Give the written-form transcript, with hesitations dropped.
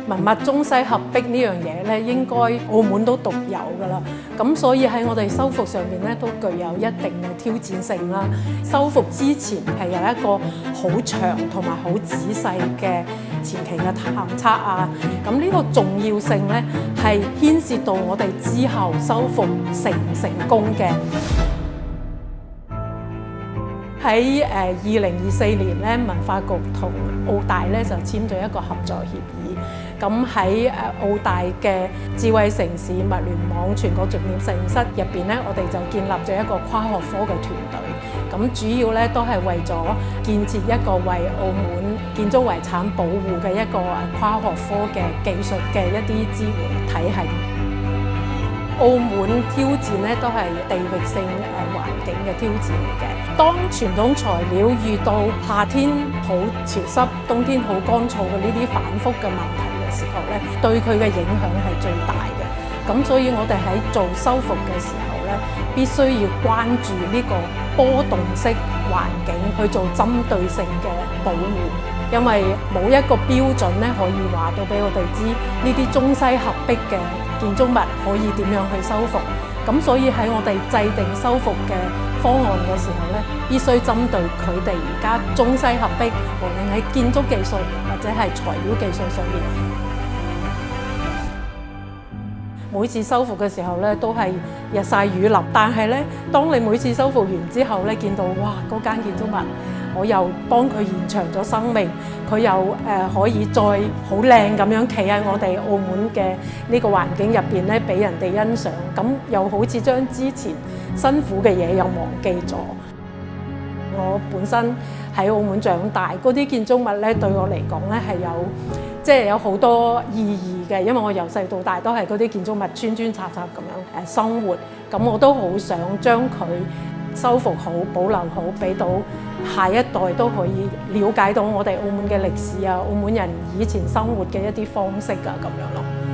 文物中西合璧呢樣嘢咧，應該澳門都獨有㗎啦。咁所以喺我哋修復上面咧，都具有一定嘅挑戰性啦。修復之前係有一個好長同埋好仔細嘅前期嘅探測啊。咁呢個重要性咧，係牽涉到我哋之後修復成唔成功嘅。喺2024年咧，文化局同澳大咧就簽咗一個合作協議。咁喺澳大嘅智慧城市物聯網全國重點實驗室入邊咧，我哋就建立咗一個跨學科嘅團隊。咁主要咧都係為咗建設一個為澳門建築遺產保護嘅一個跨學科嘅技術嘅一啲支援體系。澳門挑戰咧都係地域性環境嘅挑戰嚟嘅。當傳統材料遇到夏天好潮濕、冬天好乾燥嘅呢啲反覆嘅問題嘅時候咧，對佢嘅影響係最大嘅。咁所以我哋喺做修復嘅時候咧，必須要關注呢個波動式環境去做針對性嘅保護，因為冇一個標準咧可以話到俾我哋知呢啲中西合璧嘅建築物可以點樣去修復。咁所以喺我哋制定修復嘅方案嘅時候咧，必須針對佢哋而家中西合璧，無論喺建築技術或者係材料技術上面。每次修復嘅時候咧，都係日曬雨淋，但係咧，當你每次修復完之後咧，見到哇嗰間建築物，我又幫佢延長咗生命，佢又可以再好靚咁樣企喺我哋澳門嘅呢個環境入邊咧，俾人哋欣賞，咁又好似將之前辛苦嘅嘢又忘記咗。我本身喺澳門長大，嗰啲建築物咧對我嚟講咧係有好多意義嘅，因為我由細到大都係嗰啲建築物穿穿插插咁樣生活，咁我都好想將佢修復好、保留好，俾到下一代都可以了解到我哋澳門嘅歷史啊，澳門人以前生活嘅一啲方式啊咁樣咯。